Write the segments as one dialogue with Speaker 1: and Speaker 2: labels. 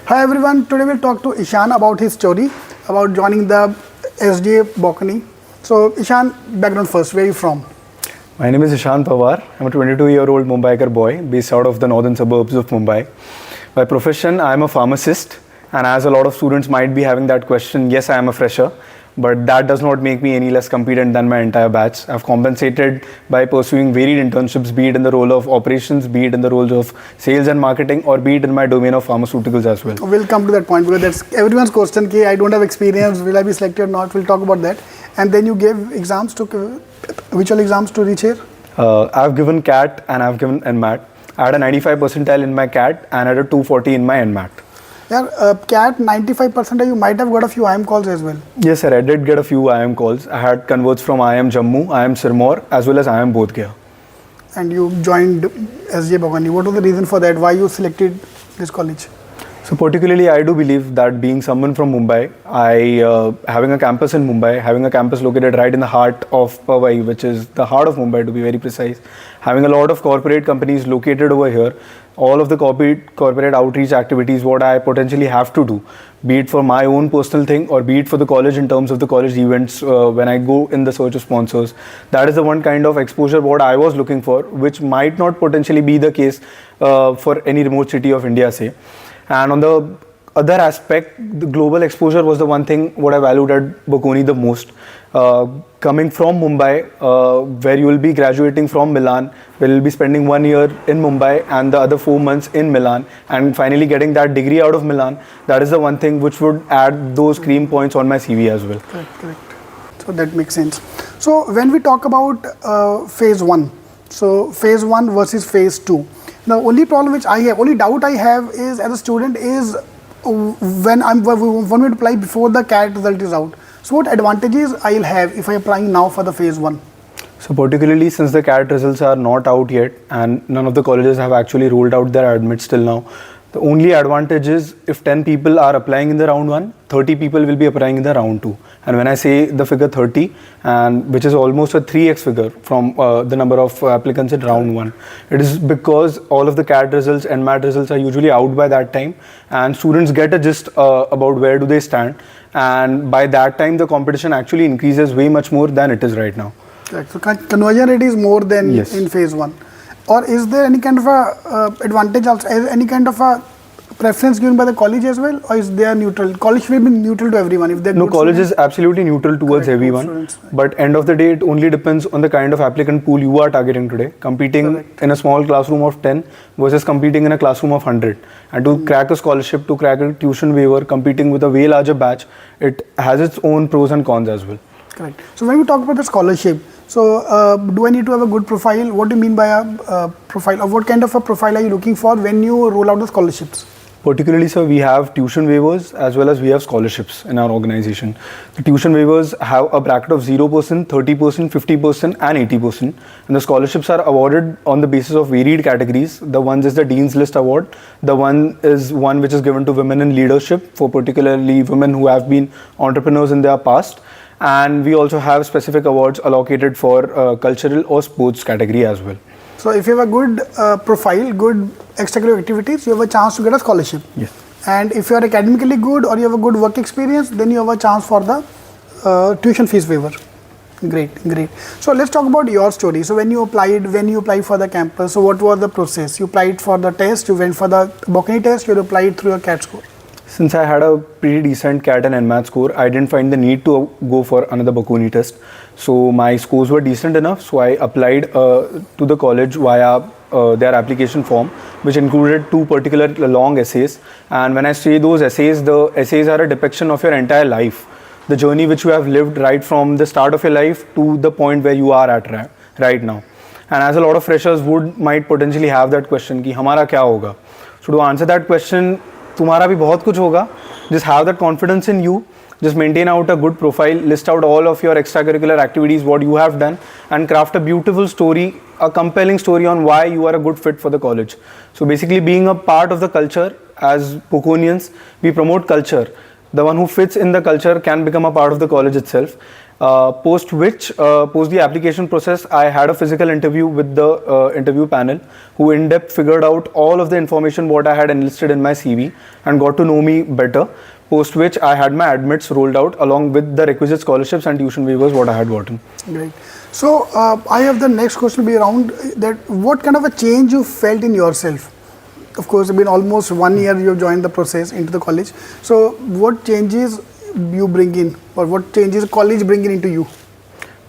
Speaker 1: Hi everyone, today we'll talk to Ishan about his story about joining the SDA Bocconi. So Ishan, background first, where are you from?
Speaker 2: My name is Ishan Pawar. I'm a 22-year-old Mumbaikar boy based out of the northern suburbs of Mumbai. By profession, I am a pharmacist, and as a lot of students might be having that question, yes, I am a fresher, but that does not make me any less competent than my entire batch. I've compensated by pursuing varied internships, be it in the role of operations, be it in the roles of sales and marketing, or be it in my domain of pharmaceuticals as well.
Speaker 1: We'll come to that point because that's everyone's question. Ki I don't have experience. Will I be selected or not? We'll talk about that. And then you gave exams to which all exams to reach here?
Speaker 2: I've given CAT and I've given NMAT. I had a 95 percentile in my CAT and I had a 240 in my NMAT.
Speaker 1: Yeah, CAT 95%. You might have got a few IM calls as well.
Speaker 2: Yes, sir. I did get a few IM calls. I had converts from IM Jammu, IM Sirmaur, as well as IM Bodh Gaya.
Speaker 1: And you joined SDA Bocconi. What was the reason for that? Why you selected this college?
Speaker 2: So particularly, I do believe that being someone from Mumbai, having a campus in Mumbai, having a campus located right in the heart of Powai, which is the heart of Mumbai to be very precise, having a lot of corporate companies located over here, all of the corporate outreach activities, what I potentially have to do, be it for my own personal thing or be it for the college in terms of the college events when I go in the search of sponsors, that is the one kind of exposure what I was looking for, which might not potentially be the case for any remote city of India, say. And on the other aspect, the global exposure was the one thing what I valued at Bocconi the most. Coming from Mumbai, where you will be graduating from Milan, where you will be spending 1 year in Mumbai and the other 4 months in Milan, and finally getting that degree out of Milan, that is the one thing which would add those cream points on my CV as well.
Speaker 1: Correct. So that makes sense. So when we talk about phase 1, so phase 1 versus phase 2, the only problem which I have, only doubt I have is as a student is when I want me to apply before the CAT result is out. So what advantages I'll have if I applying now for the phase 1?
Speaker 2: So particularly since the CAT results are not out yet and none of the colleges have actually rolled out their admits till now, the only advantage is if 10 people are applying in the round 1, 30 people will be applying in the round 2. And when I say the figure 30, and which is almost a 3x figure from the number of applicants in round 1, it is because all of the CAT results and MAT results are usually out by that time and students get a gist about where do they stand, and by that time the competition actually increases way much more than it is right now.
Speaker 1: Correct. So conversion rate is more than in phase 1. Or is there any kind of a advantage also, any kind of a preference given by the college as well, or is they neutral? College will be neutral to everyone if they're
Speaker 2: no. College is absolutely neutral towards everyone. But end of the day, it only depends on the kind of applicant pool you are targeting today. Competing in a small classroom of 10 versus competing in a classroom of 100, and to crack a scholarship, to crack a tuition waiver, competing with a way larger batch, it has its own pros and cons as well.
Speaker 1: Correct. So when we talk about the scholarship, so do I need to have a good profile? What do you mean by a profile? Or what kind of a profile are you looking for when you roll out the scholarships?
Speaker 2: Particularly, sir, we have tuition waivers as well as we have scholarships in our organization. The tuition waivers have a bracket of 0%, 30%, 50% and 80%. And the scholarships are awarded on the basis of varied categories. The one is the Dean's List Award. The one is one which is given to women in leadership, for particularly women who have been entrepreneurs in their past. And we also have specific awards allocated for cultural or sports category as well.
Speaker 1: So if you have a good profile, good extracurricular activities, you have a chance to get a scholarship.
Speaker 2: Yes.
Speaker 1: And if you are academically good or you have a good work experience, then you have a chance for the tuition fees waiver. Great. So let's talk about your story. So when you applied for the campus, so what was the process? You applied for the test, you went for the Bocconi test, you applied through your CAT score.
Speaker 2: Since I had a pretty decent CAT and NMAT score, I didn't find the need to go for another Bocconi test. So my scores were decent enough, so I applied to the college via their application form, which included 2 particular long essays. And when I say those essays, the essays are a depiction of your entire life, the journey which you have lived right from the start of your life to the point where you are at right now. And as a lot of freshers might potentially have that question कि हमारा क्या होगा? So to answer that question, तुम्हारा भी बहुत कुछ होगा. Just have that confidence in you. Just maintain out a good profile, list out all of your extracurricular activities, what you have done, and craft a beautiful story, a compelling story on why you are a good fit for the college. So basically being a part of the culture, as Bocconians, we promote culture. the one who fits in the culture can become a part of the college itself. Post the application process, I had a physical interview with the interview panel, who in depth figured out all of the information what I had enlisted in my CV and got to know me better. Post which I had my admits rolled out along with the requisite scholarships and tuition waivers what I had gotten.
Speaker 1: Great. So I have the next question be around that what kind of a change you felt in yourself? Of course, it's been almost 1 year you have joined the process into the college. So what changes you bring in, or what changes college bringing into you?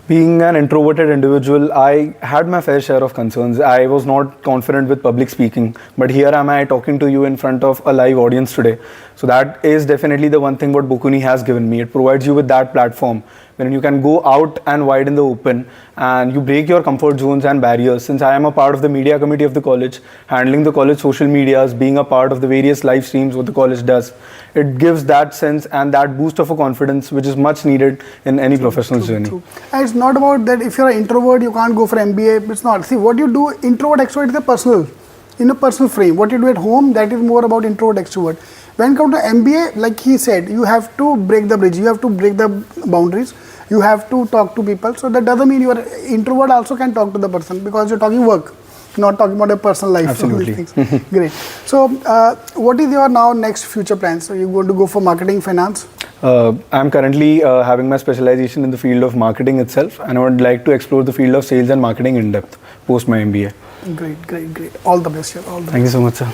Speaker 2: Being an introverted individual, I had my fair share of concerns. I was not confident with public speaking, but here am I talking to you in front of a live audience today. So that is definitely the one thing what Bokuni has given me. It provides you with that platform when you can go out and wide in the open and you break your comfort zones and barriers. Since I am a part of the media committee of the college, handling the college social medias, being a part of the various live streams what the college does, it gives that sense and that boost of a confidence which is much needed in any professional's journey.
Speaker 1: True. And it's not about that if you're an introvert you can't go for MBA. It's not. See, what you do, introvert extrovert is a personal, in a personal frame. What you do at home, that is more about introvert extrovert. When it comes to MBA, like he said, you have to break the bridge, you have to break the boundaries, you have to talk to people. So that doesn't mean your introvert also can talk to the person, because you're talking work, not talking about a personal life.
Speaker 2: Absolutely.
Speaker 1: Great. So what is your now next future plans? So you're going to go for marketing, finance?
Speaker 2: I'm currently having my specialization in the field of marketing itself, and I would like to explore the field of sales and marketing in depth post my MBA.
Speaker 1: Great, great, great. All the best, sir. All the best.
Speaker 2: Thank you so much, sir.